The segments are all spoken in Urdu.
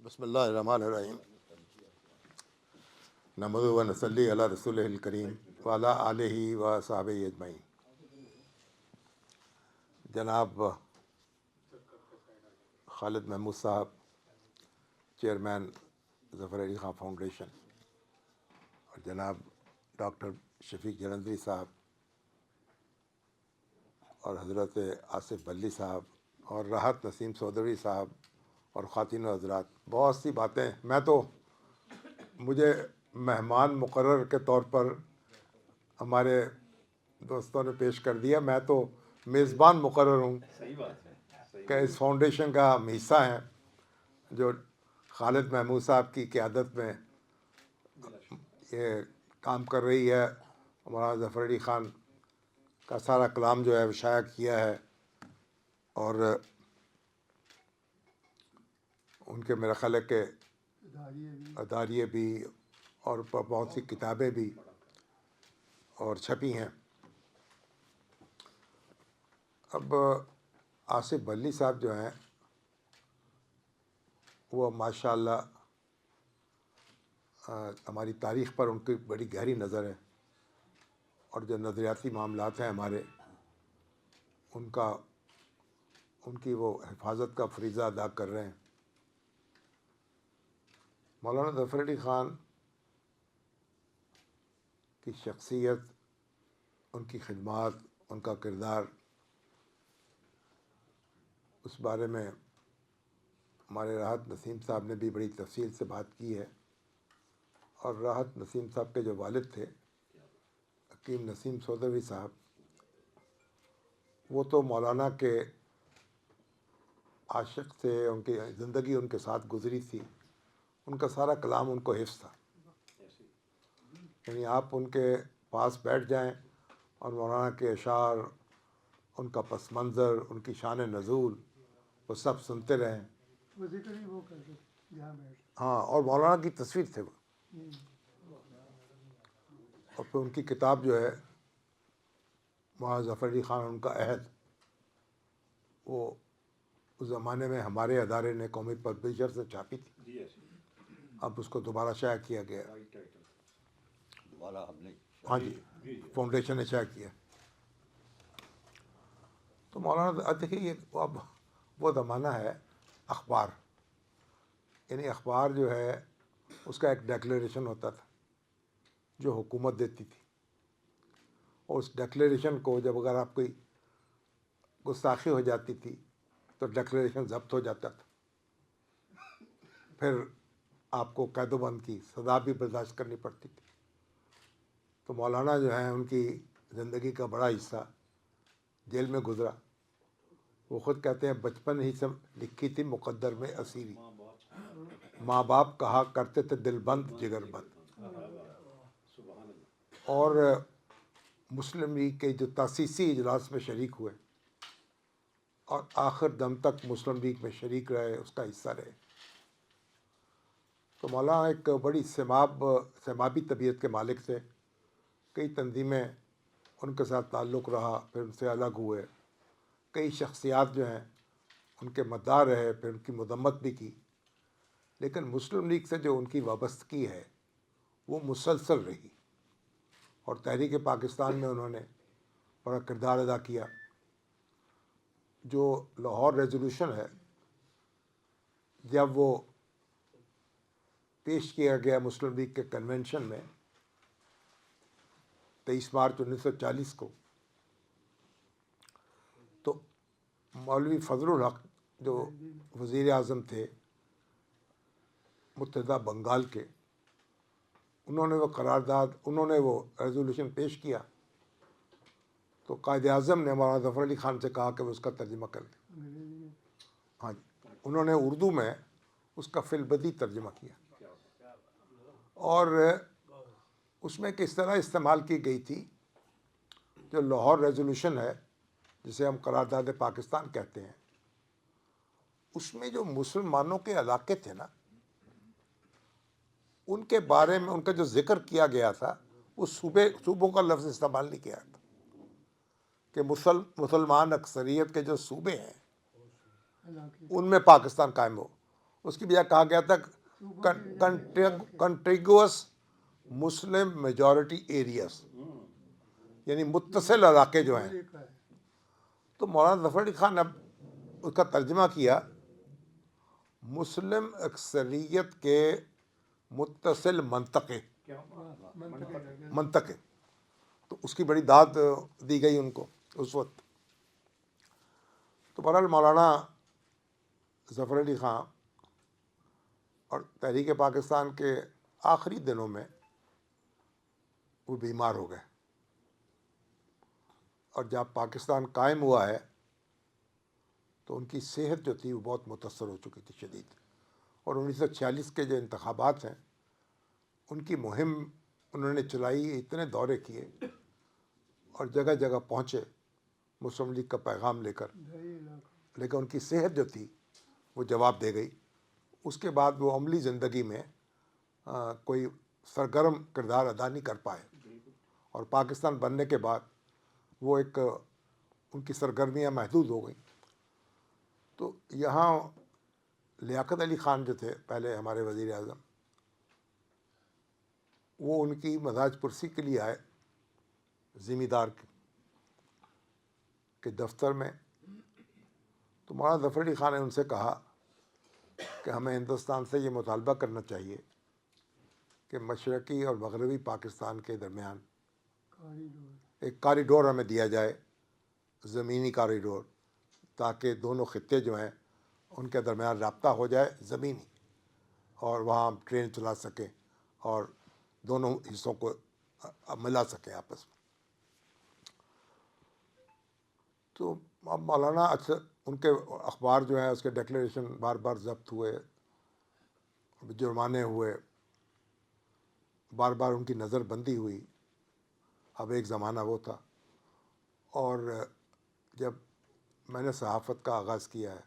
بسم اللہ الرحمن الرحیم نحمدہ و نصلی علی رسولہ الکریم وعلی آلہ و صحابہ اجمعین۔ جناب خالد محمود صاحب، چیئرمین ظفر علی خان فاؤنڈیشن، اور جناب ڈاکٹر شفیق جلندری صاحب اور حضرت آصف بلی صاحب اور راحت نسیم چودھری صاحب اور خواتین و حضرات، بہت سی باتیں مجھے مہمان مقرر کے طور پر ہمارے دوستوں نے پیش کر دیا۔ میں تو میزبان مقرر ہوں کہ اس فاؤنڈیشن کا ہم حصہ ہیں جو خالد محمود صاحب کی قیادت میں یہ کام کر رہی ہے۔ مولانا ظفر علی خان کا سارا کلام جو ہے وہ شائع کیا ہے، اور ان کے میرا خیال ہے کہ اداریے بھی اور بہت سی کتابیں بھی اور چھپی ہیں۔ اب آصف بلی صاحب جو ہیں وہ ماشاء اللہ ہماری تاریخ پر ان کی بڑی گہری نظر ہے، اور جو نظریاتی معاملات ہیں ہمارے ان کی وہ حفاظت کا فریضہ ادا کر رہے ہیں۔ مولانا ظفر علی خان کی شخصیت، ان کی خدمات، ان کا کردار، اس بارے میں ہمارے راحت نسیم صاحب نے بھی بڑی تفصیل سے بات کی ہے، اور راحت نسیم صاحب کے جو والد تھے حکیم نسیم چودھری صاحب، وہ تو مولانا کے عاشق تھے، ان کی زندگی ان کے ساتھ گزری تھی، ان کا سارا کلام ان کو حفظ تھا۔ یعنی آپ ان کے پاس بیٹھ جائیں اور مولانا کے اشعار، ان کا پس منظر، ان کی شان نزول، وہ سب سنتے رہیں۔ ہاں، اور مولانا کی تصویر تھے وہ، اور پھر ان کی کتاب جو ہے مولانا ظفر علی خان ان کا عہد، وہ اس زمانے میں ہمارے ادارے نے قومی پبلیشر سے چھاپی تھی، اب اس کو دوبارہ شائع کیا گیا۔ ہاں جی، فاؤنڈیشن نے شائع کیا۔ تو مولانا دیکھیے، یہ اب وہ زمانہ ہے اخبار، یعنی اخبار جو ہے اس کا ایک ڈیکلیریشن ہوتا تھا جو حکومت دیتی تھی، اور اس ڈیکلیریشن کو جب اگر آپ کوئی گستاخی ہو جاتی تھی تو ڈیکلیریشن ضبط ہو جاتا تھا، پھر آپ کو قید و بند کی سزا بھی برداشت کرنی پڑتی تھی۔ تو مولانا جو ہیں ان کی زندگی کا بڑا حصہ جیل میں گزرا۔ وہ خود کہتے ہیں بچپن ہی سے لکھی تھی مقدر میں اسیری، ماں باپ کہا کرتے تھے دل بند جگر بند۔ اور مسلم لیگ کے جو تاسیسی اجلاس میں شریک ہوئے اور آخر دم تک مسلم لیگ میں شریک رہے، اس کا حصہ رہے۔ تو مولانا ایک بڑی سمابی طبیعت کے مالک تھے۔ کئی تنظیمیں ان کے ساتھ تعلق رہا، پھر ان سے الگ ہوئے۔ کئی شخصیات جو ہیں ان کے مداح رہے، پھر ان کی مذمت بھی کی، لیکن مسلم لیگ سے جو ان کی وابستگی ہے وہ مسلسل رہی، اور تحریک پاکستان میں انہوں نے بڑا کردار ادا کیا۔ جو لاہور ریزولوشن ہے، جب وہ پیش کیا گیا مسلم لیگ کے کنونشن میں 23 مارچ 1940 کو، تو مولوی فضل الحق جو وزیر اعظم تھے متحدہ بنگال کے، انہوں نے وہ ریزولوشن پیش کیا، تو قائد اعظم نے مولانا ظفر علی خان سے کہا کہ وہ اس کا ترجمہ کر دیں۔ ہاں جی، انہوں نے اردو میں اس کا فی البدیہہ ترجمہ کیا، اور اس میں کس طرح استعمال کی گئی تھی جو لاہور ریزولوشن ہے، جسے ہم قرارداد پاکستان کہتے ہیں، اس میں جو مسلمانوں کے علاقے تھے نا، ان کے بارے میں ان کا جو ذکر کیا گیا تھا، وہ صوبوں کا لفظ استعمال نہیں کیا تھا کہ مسلمان اکثریت کے جو صوبے ہیں ان میں پاکستان قائم ہو۔ اس کی بجائے کہا گیا تھا کنٹیگوس مسلم میجورٹی ایریاز، یعنی متصل علاقے جو ہیں. تو مولانا ظفر علی خان نے اس کا ترجمہ کیا مسلم اکثریت کے متصل منطقے. تو اس کی بڑی داد دی گئی ان کو اس وقت. تو بہرحال مولانا ظفر علی خان اور تحریک پاکستان کے آخری دنوں میں وہ بیمار ہو گئے، اور جب پاکستان قائم ہوا ہے تو ان کی صحت جو تھی وہ بہت متاثر ہو چکی تھی شدید. اور 1946 کے جو انتخابات ہیں ان کی مہم انہوں نے چلائی، اتنے دورے کیے اور جگہ جگہ پہنچے مسلم لیگ کا پیغام لے کر، لیکن ان کی صحت جو تھی وہ جواب دے گئی. اس کے بعد وہ عملی زندگی میں کوئی سرگرم کردار ادا نہیں کر پائے، اور پاکستان بننے کے بعد وہ ایک ان کی سرگرمیاں محدود ہو گئیں. تو یہاں لیاقت علی خان جو تھے پہلے ہمارے وزیر اعظم، وہ ان کی مزاج پرسی کے لیے آئے ذمہ دار کے دفتر میں. تو مولانا ظفر علی خان نے ان سے کہا کہ ہمیں ہندوستان سے یہ مطالبہ کرنا چاہیے کہ مشرقی اور مغربی پاکستان کے درمیان ایک کاریڈور ہمیں دیا جائے، زمینی کاریڈور، تاکہ دونوں خطے جو ہیں ان کے درمیان رابطہ ہو جائے زمینی، اور وہاں ہم ٹرین چلا سکیں اور دونوں حصوں کو ملا سکیں آپس میں. تو اب مولانا اکثر ان کے اخبار جو ہیں اس کے ڈکلیریشن بار بار ضبط ہوئے، جرمانے ہوئے، بار بار ان کی نظر بندی ہوئی. اب ایک زمانہ وہ تھا، اور جب میں نے صحافت کا آغاز کیا ہے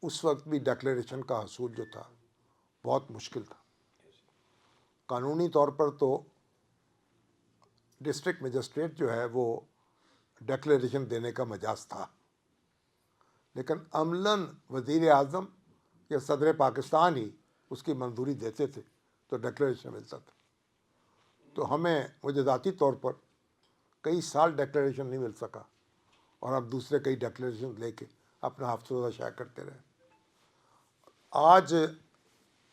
اس وقت بھی ڈکلیریشن کا حصول جو تھا بہت مشکل تھا. قانونی طور پر تو ڈسٹرکٹ مجسٹریٹ جو ہے وہ ڈکلیریشن دینے کا مجاز تھا، لیکن عملاً وزیر اعظم یا صدر پاکستان ہی اس کی منظوری دیتے تھے تو ڈکلیریشن ملتا تھا. تو مجھے ذاتی طور پر کئی سال ڈکلیریشن نہیں مل سکا، اور اب دوسرے کئی ڈکلیریشن لے کے اپنا افسردہ شائع کرتے رہے. آج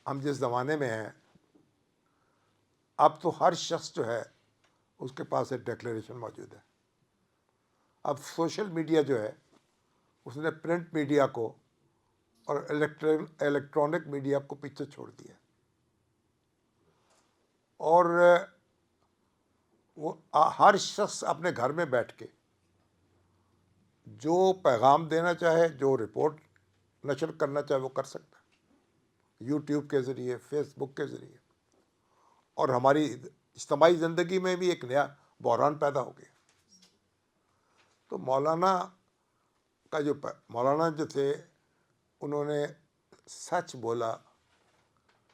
ہم جس زمانے میں ہیں اب تو ہر شخص جو ہے اس کے پاس ایک ڈکلیریشن موجود ہے. اب سوشل میڈیا جو ہے اس نے پرنٹ میڈیا کو اور الیکٹرانک میڈیا کو پیچھے چھوڑ دیا، اور وہ ہر شخص اپنے گھر میں بیٹھ کے جو پیغام دینا چاہے، جو رپورٹ نشر کرنا چاہے وہ کر سکتا ہے، یوٹیوب کے ذریعے، فیس بک کے ذریعے. اور ہماری اجتماعی زندگی میں بھی ایک نیا بحران پیدا ہو گیا. تو مولانا جو تھے انہوں نے سچ بولا،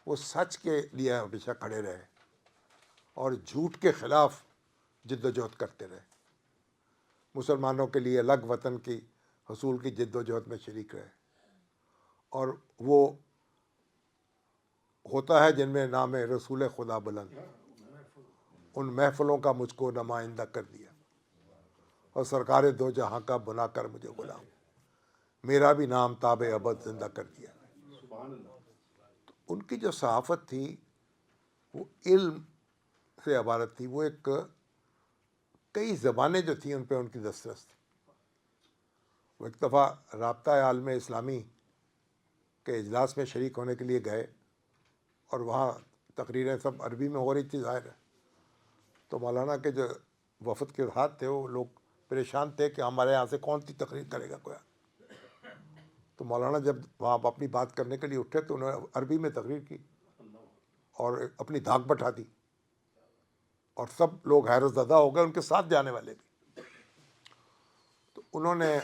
وہ سچ کے لیے ہمیشہ کھڑے رہے اور جھوٹ کے خلاف جد و جہد کرتے رہے. مسلمانوں کے لیے الگ وطن کی حصول کی جد و جہد میں شریک رہے. اور وہ ہوتا ہے جن میں نام رسول خدا بلند، ان محفلوں کا مجھ کو نمائندہ کر دیا، اور سرکار دو جہاں کا بنا کر مجھے غلام، میرا بھی نام تاب ابد زندہ کر دیا. تو ان کی جو صحافت تھی وہ علم سے عبارت تھی. وہ ایک کئی زبانیں جو تھیں ان پہ ان کی دسترس تھی. وہ ایک دفعہ رابطہ عالم اسلامی کے اجلاس میں شریک ہونے کے لیے گئے، اور وہاں تقریریں سب عربی میں ہو رہی تھی ظاہر ہے. تو مولانا کے جو وفد کے ساتھ تھے وہ لوگ پریشان تھے کہ ہمارے یہاں سے کون سی تقریر کرے گا کوئی. تو مولانا جب وہاں اپنی بات کرنے کے لیے اٹھے تو انہوں نے عربی میں تقریر کی اور اپنی دھاک بٹھا دی، اور سب لوگ حیرت زدہ ہو گئے، ان کے ساتھ جانے والے بھی. تو انہوں نے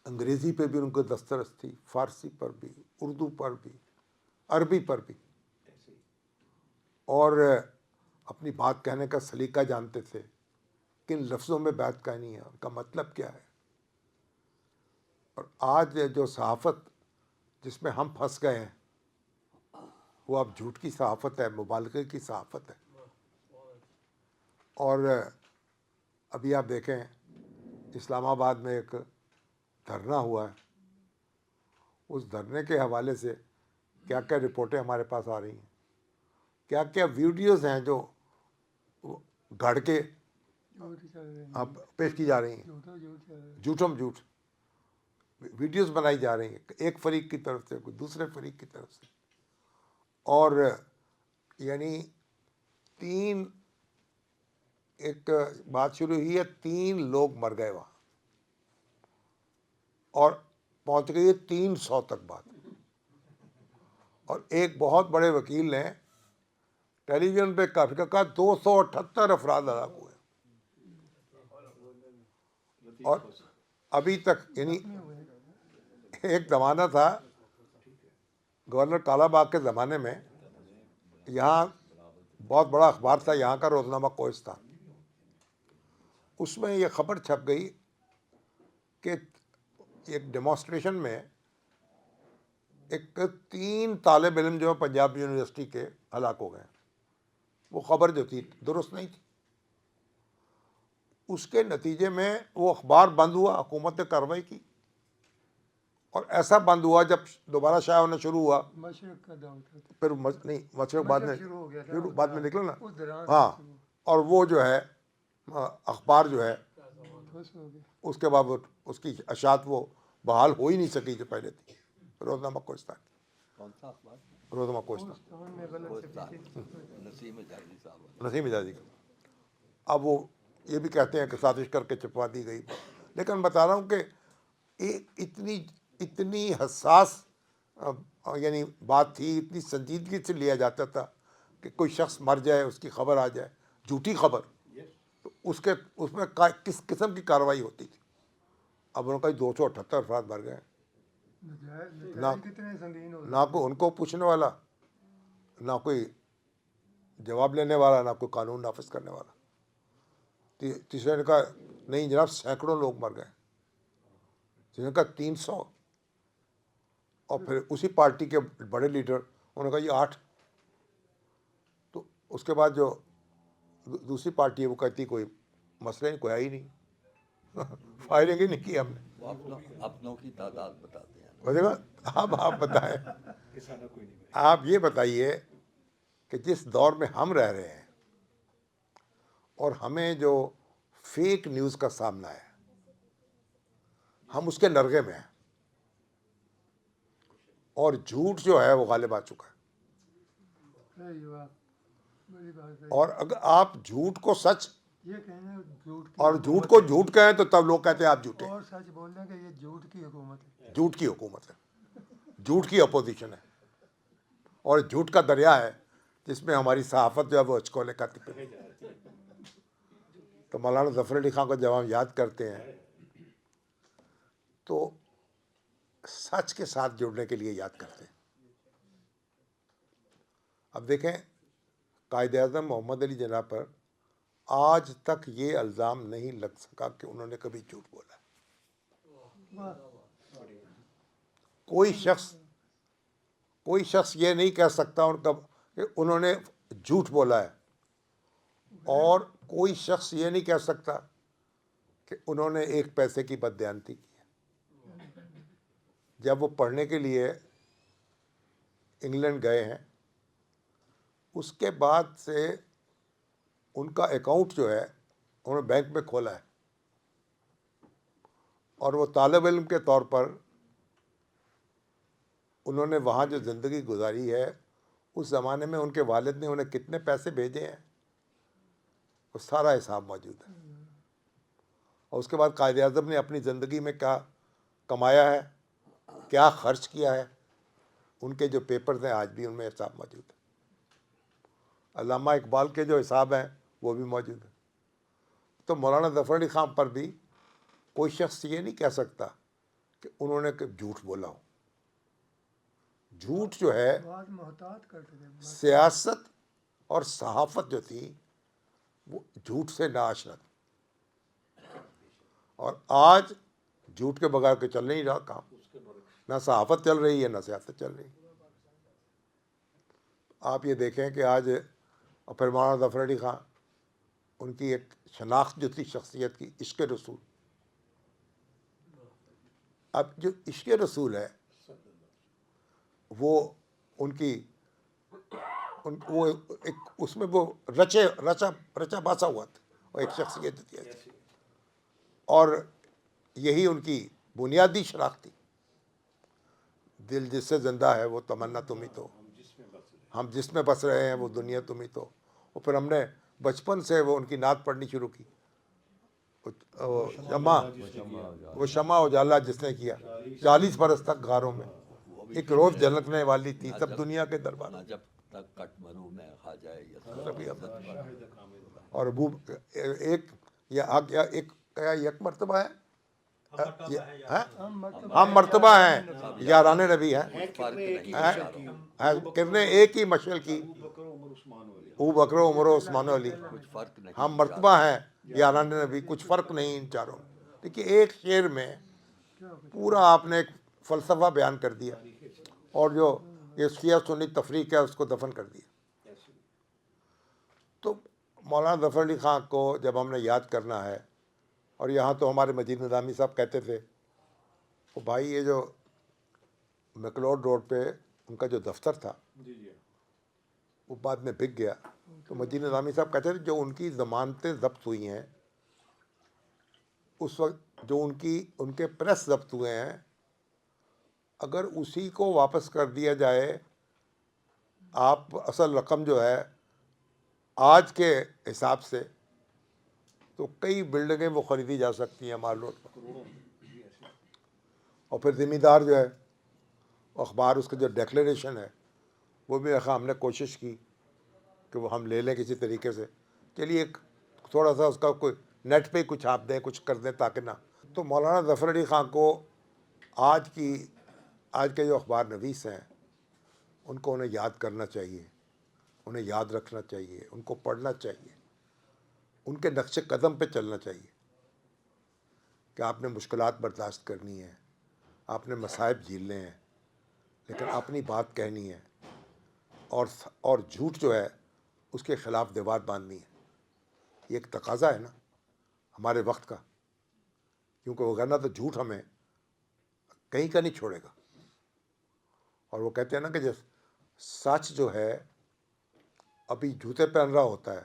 انگریزی پہ بھی ان کو دسترس تھی، فارسی پر بھی، اردو پر بھی، عربی پر بھی، اور اپنی بات کہنے کا سلیقہ جانتے تھے، کن لفظوں میں بات کہنی ہے، ان کا مطلب کیا ہے. اور آج جو صحافت جس میں ہم پھنس گئے ہیں وہ اب جھوٹ کی صحافت ہے، مبالغے کی صحافت ہے. اور ابھی آپ دیکھیں اسلام آباد میں ایک دھرنا ہوا ہے، اس دھرنے کے حوالے سے کیا کیا رپورٹیں ہمارے پاس آ رہی ہیں، کیا کیا ویڈیوز ہیں جو گھڑ کے پیش کی جا رہی ہیں، جھوٹم جھوٹ ویڈیوز بنائی جا رہی ہیں ایک فریق کی طرف سے کوئی دوسرے فریق کی طرف سے. اور یعنی ایک بات شروع ہوئی ہے، 3 لوگ مر گئے وہاں اور پہنچ گئی ہے 300 تک بات. اور ایک بہت بڑے وکیل نے ٹیلی ویژن پہ کہا 278 افراد ہلاک ہوئے. اور ابھی تک یعنی ایک زمانہ تھا گورنر کالا باغ کے زمانے میں، یہاں بہت بڑا اخبار تھا یہاں کا، روزنامہ کوہستان. اس میں یہ خبر چھپ گئی کہ ایک ڈیمانسٹریشن میں ایک 3 طالب علم جو پنجاب یونیورسٹی کے ہلاک ہو گئے. وہ خبر جو تھی درست نہیں تھی. اس کے نتیجے میں وہ اخبار بند ہوا، حکومت نے کارروائی کی، اور ایسا بند ہوا جب دوبارہ شائع ہونا شروع ہوا مشرق کا دور تھا، پھر نہیں مشرق بعد میں شروع ہو گیا تھا، بعد میں نکلا نا. اس دوران ہاں، اور وہ جو ہے اخبار جو ہے خوش ہو گیا. اس کے بعد اس کی اشاعت وہ بحال ہو ہی نہیں سکی جو پہلے تھی. روزنامہ کوہستان، کون سا اخبار؟ روزنامہ کوہستان، کوہستان میں غلط سے نسیم اعجازی صاحب. نسیم اعجازی کا. اب وہ یہ بھی کہتے ہیں کہ سازش کر کے چھپوا دی گئی. لیکن بتا رہا ہوں کہ اتنی حساس یعنی بات تھی، اتنی سنجیدگی سے لیا جاتا تھا کہ کوئی شخص مر جائے، اس کی خبر آ جائے، جھوٹی خبر، تو اس میں کس قسم کی کارروائی ہوتی تھی. اب ان کا 278 افراد مر گئے، کتنے سنگین ہو نہ کوئی ان کو پوچھنے والا، نہ کوئی جواب لینے والا، نہ کوئی قانون نافذ کرنے والا. تیسرے نے کہا نہیں جناب سینکڑوں لوگ مر گئے، جنہوں نے کہا 300. اور پھر اسی پارٹی کے بڑے لیڈر انہوں نے کہا یہ 8. تو اس کے بعد جو دوسری پارٹی ہے وہ کہتی کوئی مسئلہ نہیں، کوئی آئی نہیں، فائرنگ ہی نہیں کی ہم نے. وہ اپنوں کی تعداد بتاتے ہیں. اب آپ بتائیں، آپ یہ بتائیے کہ جس دور میں ہم رہ رہے ہیں اور ہمیں جو فیک نیوز کا سامنا ہے، ہم اس کے نرغے میں ہیں، اور جھوٹ جو ہے وہ غالب آ چکا ہے. اور اگر آپ جھوٹ کو سچ یہ کہنا اور جھوٹ کو جھوٹ کہیں تو تب لوگ کہتے ہیں آپ جھوٹے، اور سچ بولنا کہ یہ جھوٹ کی حکومت ہے، جھوٹ کی حکومت ہے، جھوٹ کی اپوزیشن ہے، اور جھوٹ کا دریا ہے جس میں ہماری صحافت جو ہے وہ اچکولے کا تک. تو مولانا ظفر علی خان کو جب ہم یاد کرتے ہیں تو سچ کے ساتھ جڑنے کے لیے یاد کرتے ہیں. اب دیکھیں قائد اعظم محمد علی جناح پر آج تک یہ الزام نہیں لگ سکا کہ انہوں نے کبھی جھوٹ بولا. کوئی شخص یہ نہیں کہہ سکتا کہ انہوں نے جھوٹ بولا ہے، اور کوئی شخص یہ نہیں کہہ سکتا کہ انہوں نے 1 پیسے کی بددیانتی کی ہے. جب وہ پڑھنے کے لیے انگلینڈ گئے ہیں، اس کے بعد سے ان کا اکاؤنٹ جو ہے انہوں نے بینک میں کھولا ہے، اور وہ طالب علم کے طور پر انہوں نے وہاں جو زندگی گزاری ہے، اس زمانے میں ان کے والد نے انہیں کتنے پیسے بھیجے ہیں وہ سارا حساب موجود ہے. اور اس کے بعد قائد اعظم نے اپنی زندگی میں کیا کمایا ہے، کیا خرچ کیا ہے، ان کے جو پیپرز ہیں آج بھی ان میں حساب موجود ہے. علامہ اقبال کے جو حساب ہیں وہ بھی موجود ہیں. تو مولانا ظفر علی خان پر بھی کوئی شخص یہ نہیں کہہ سکتا کہ انہوں نے جھوٹ بولا ہو. جھوٹ جو ہے محتاط کرتے تھے. سیاست اور صحافت جو تھی وہ جھوٹ سے ناآشنا تھی، اور آج جھوٹ کے بغیر کہ چل نہیں رہا کام. نہ صحافت چل رہی ہے نہ سیاست چل رہی. آپ یہ دیکھیں کہ آج اور پھر مولانا ظفر علی خان ان کی ایک شناخت جو تھی شخصیت کی، عشق رسول. اب جو عشق رسول ہے وہ ان کی وہ ایک اس میں وہ رچا باسا ہوا تھا، وہ ایک شخصیت تھی ایسی. اور یہی ان کی بنیادی شناخت تھی. دل جس سے زندہ ہے وہ تمنا تم ہی تو، ہم جس میں بس رہے ہیں وہ دنیا تم ہی تو. اور پھر ہم نے بچپن سے وہ ان کی نعت پڑھنی شروع کی. وہ شمع اجالا جس نے کیا 40 برس تک غاروں میں، ایک روز جھلکنے والی تھی سب دنیا کے درباروں میں. جب تک کٹ مروں میں کھا جائے تبھی اور ابو ایک مرتبہ ہے، ہم مرتبہ ہیں یاران نبی ہیں، کرنے ایک ہی مشعل کی ابو بکر و عمر و عثمان و علی. کچھ فرق نہیں. ہم مرتبہ ہیں یاران نبی، کچھ فرق نہیں ان چاروں میں. دیکھیے ایک شعر میں پورا آپ نے ایک فلسفہ بیان کر دیا، اور جو یہ شیعہ سنی تفریق ہے اس کو دفن کر دیا. تو مولانا ظفر علی خان کو جب ہم نے یاد کرنا ہے، اور یہاں تو ہمارے مجید نظامی صاحب کہتے تھے وہ بھائی یہ جو میکلوڈ روڈ پہ ان کا جو دفتر تھا وہ بعد میں بک گیا. تو مجید نظامی صاحب کہتے تھے جو ان کی ضمانتیں ضبط ہوئی ہیں اس وقت، جو ان کے پریس ضبط ہوئے ہیں، اگر اسی کو واپس کر دیا جائے، آپ اصل رقم جو ہے آج کے حساب سے تو کئی بلڈنگیں وہ خریدی جا سکتی ہیں مال روڈ پر. اور پھر ذمہ دار جو ہے اخبار، اس کا جو ڈیکلیریشن ہے وہ بھی ہم نے کوشش کی کہ وہ ہم لے لیں کسی طریقے سے. چلیے ایک تھوڑا سا اس کا کوئی نیٹ پہ کچھ آپ دیں، کچھ کر دیں تاکہ نہ. تو مولانا ظفر علی خان کو آج کے جو اخبار نویس ہیں ان کو انہیں یاد کرنا چاہیے، انہیں یاد رکھنا چاہیے، ان کو پڑھنا چاہیے، ان کے نقش قدم پہ چلنا چاہیے کہ آپ نے مشکلات برداشت کرنی ہے، آپ نے مصائب جھیلنے ہیں، لیکن اپنی بات کہنی ہے، اور جھوٹ جو ہے اس کے خلاف دیوار باندھنی ہے. یہ ایک تقاضا ہے نا ہمارے وقت کا، کیونکہ وہ ورنہ تو جھوٹ ہمیں کہیں کا نہیں چھوڑے گا. اور وہ کہتے ہیں نا کہ جب سچ جو ہے ابھی جوتے پہن رہا ہوتا ہے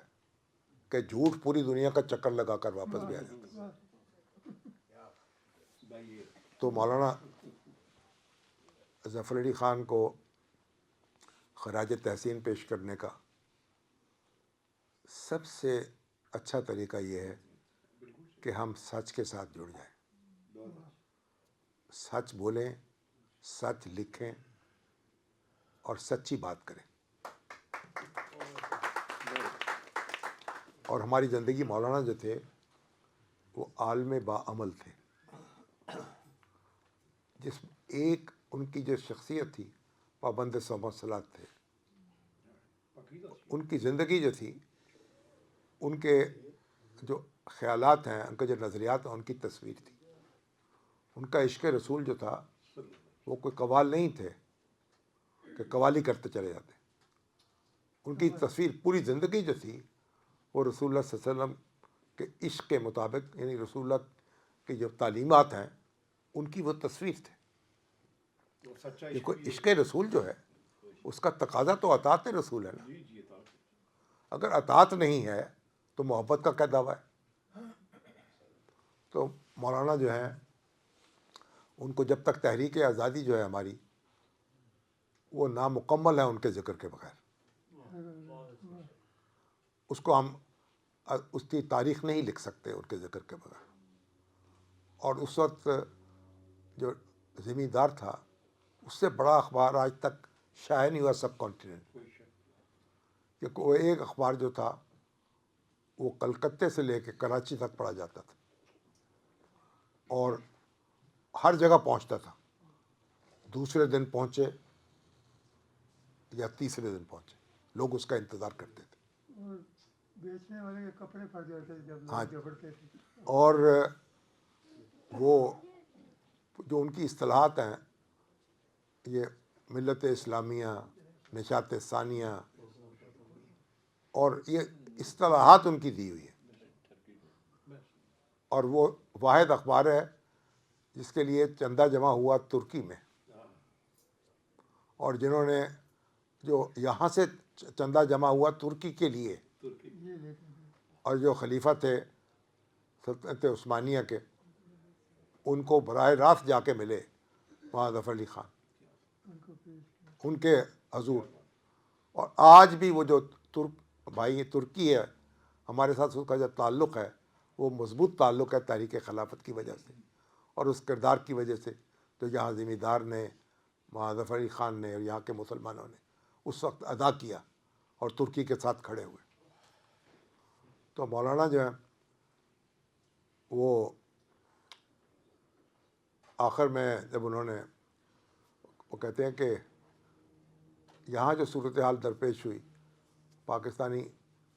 کہ جھوٹ پوری دنیا کا چکر لگا کر واپس بھی آ جاتا ہے. تو مولانا ظفر علی خان کو خراج تحسین پیش کرنے کا سب سے اچھا طریقہ یہ ہے کہ ہم سچ کے ساتھ جڑ جائیں، سچ بولیں، سچ لکھیں اور سچی بات کریں. اور ہماری زندگی مولانا جو تھے وہ عالم باعمل تھے. جس ایک ان کی جو شخصیت تھی پابند صوم صلات تھے. ان کی زندگی جو تھی، ان کے جو خیالات ہیں، ان کے جو نظریات ہیں، ان کی تصویر تھی. ان کا عشق رسول جو تھا وہ کوئی قوال نہیں تھے کہ قوالی کرتے چلے جاتے. ان کی تصویر پوری زندگی جو تھی وہ رسول اللہ صلی اللہ علیہ وسلم کے عشق کے مطابق، یعنی رسول اللہ کی جو تعلیمات ہیں ان کی وہ تصویر تھے. دیکھو عشق رسول جو ہے اس کا تقاضا تو اطاعت رسول ہے نا. اگر اطاعت نہیں ہے تو محبت کا کیا دعویٰ ہے. تو مولانا جو ہیں ان کو جب تک تحریک آزادی جو ہے ہماری وہ نامکمل ہے ان کے ذکر کے بغیر. اس کو ہم اس کی تاریخ نہیں لکھ سکتے ان کے ذکر کے بغیر. اور اس وقت جو ذمہ دار تھا اس سے بڑا اخبار آج تک شائع نہیں ہوا سب کانٹیننٹ. کیونکہ وہ ایک اخبار جو تھا وہ کلکتے سے لے کے کراچی تک پڑھا جاتا تھا اور ہر جگہ پہنچتا تھا. دوسرے دن پہنچے یا تیسرے دن پہنچے، لوگ اس کا انتظار کرتے تھے. اور بیچنے والے کے کپڑے پھٹ جاتے تھے جب ہاں، لوگ جبڑتے تھے. اور وہ جو ان کی اصطلاحات ہیں یہ ملت اسلامیہ، نشاط ثانیہ، اور یہ اصطلاحات ان کی دی ہوئی ہے، اور وہ واحد اخبار ہے جس کے لیے چندہ جمع ہوا ترکی میں، اور جنہوں نے جو یہاں سے چندہ جمع ہوا ترکی کے لیے، یہ لیتے ہیں اور جو خلیفہ تھے سلطنت عثمانیہ کے، ان کو براہ راست جا کے ملے وہاں ظفر علی خان ان کو پیش کیا. ان کے حضور. اور آج بھی وہ جو ترک بھائی ترکی ہے ہمارے ساتھ، اس کا جو تعلق ہے وہ مضبوط تعلق ہے تحریک خلافت کی وجہ سے، اور اس کردار کی وجہ سے جو یہاں ذمہ نے وہاں ظفر علی خان نے اور یہاں کے مسلمانوں نے اس وقت ادا کیا اور ترکی کے ساتھ کھڑے ہوئے. تو مولانا جو ہے وہ آخر میں جب انہوں نے، وہ کہتے ہیں کہ یہاں جو صورتحال درپیش ہوئی پاکستانی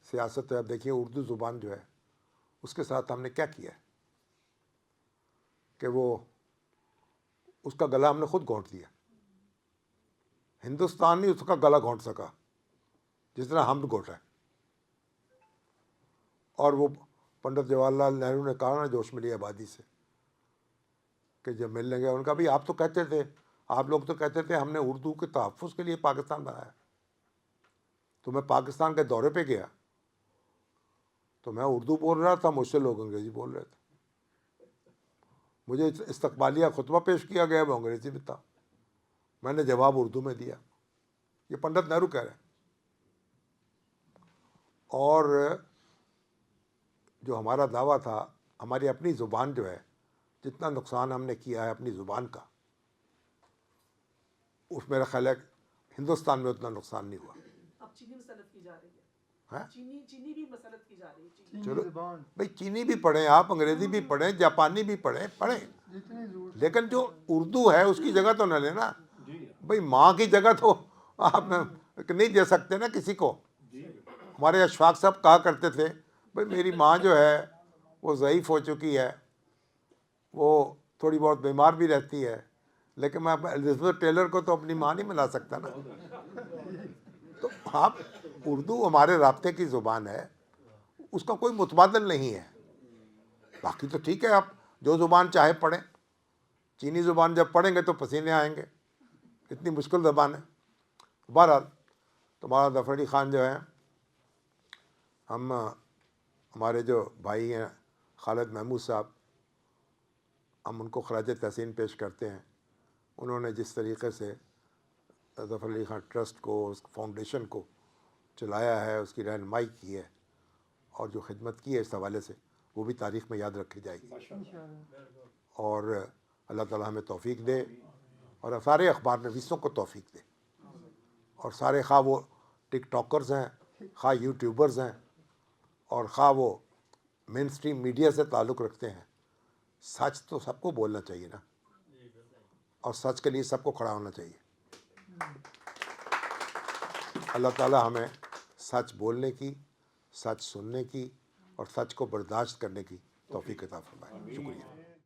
سیاست ہے، اب دیکھیے اردو زبان جو ہے اس کے ساتھ ہم نے کیا کیا ہے کہ وہ اس کا گلا ہم نے خود گھونٹ دیا. ہندوستان نہیں اس کا گلا گھونٹ سکا جس طرح ہم گھونٹا ہے. اور وہ پنڈت جواہر لال نہرو نے کہا نا جوش ملی آبادی سے کہ جب ملنے گیا، ان کا بھی آپ تو کہتے تھے، آپ لوگ تو کہتے تھے ہم نے اردو کے تحفظ کے لیے پاکستان بنایا. تو میں پاکستان کے دورے پہ گیا تو میں اردو بول رہا تھا، مجھ سے لوگ انگریزی بول رہے تھے. مجھے استقبالیہ خطبہ پیش کیا گیا، وہ انگریزی میں تھا، میں نے جواب اردو میں دیا. یہ پنڈت نہرو کہہ رہے ہیں. اور جو ہمارا دعویٰ تھا، ہماری اپنی زبان جو ہے، جتنا نقصان ہم نے کیا ہے اپنی زبان کا، اس میرا خیال ہے ہندوستان میں اتنا نقصان نہیں ہوا. اب چینی مسلط کی جا رہی ہے. ہاں چینی بھی مسلط کی جا رہی ہے. چینی چلو زبان بھائی، چینی بھی پڑھیں آپ، انگریزی بھی پڑھیں، جاپانی بھی پڑھیں، جتنی ضرورت لیکن جو اردو ہے اس کی جگہ تو نہ لینا. بھائی ماں کی جگہ تو آپ نہیں دے سکتے نا کسی کو. ہمارے اشفاق صاحب کہا کرتے تھے بھائی میری ماں جو ہے وہ ضعیف ہو چکی ہے، وہ تھوڑی بہت بیمار بھی رہتی ہے، لیکن میں الزبتھ ٹیلر کو تو اپنی ماں نہیں ملا سکتا نا. تو آپ اردو ہمارے رابطے کی زبان ہے، اس کا کوئی متبادل نہیں ہے. باقی تو ٹھیک ہے، آپ جو زبان چاہے پڑھیں. چینی زبان جب پڑھیں گے تو پسینے آئیں گے، اتنی مشکل زبان ہے. بہرحال تمہارا ظفر علی خان جو ہے، ہمارے جو بھائی ہیں خالد محمود صاحب، ہم ان کو خراج تحسین پیش کرتے ہیں. انہوں نے جس طریقے سے ظفر علی خان ٹرسٹ کو، اس فاؤنڈیشن کو چلایا ہے، اس کی رہنمائی کی ہے، اور جو خدمت کی ہے اس حوالے سے، وہ بھی تاریخ میں یاد رکھی جائے گی. انشاءاللہ. اور اللہ تعالیٰ ہمیں توفیق دے، اور سارے اخبار نویسوں کو توفیق دے، اور سارے خواہ وہ ٹک ٹاکرز ہیں، خواہ یوٹیوبرز ہیں، اور خواہ وہ مین اسٹریم میڈیا سے تعلق رکھتے ہیں، سچ تو سب کو بولنا چاہیے نا، اور سچ کے لیے سب کو کھڑا ہونا چاہیے. اللہ تعالیٰ ہمیں سچ بولنے کی، سچ سننے کی، اور سچ کو برداشت کرنے کی توفیق عطا فرمائے. شکریہ.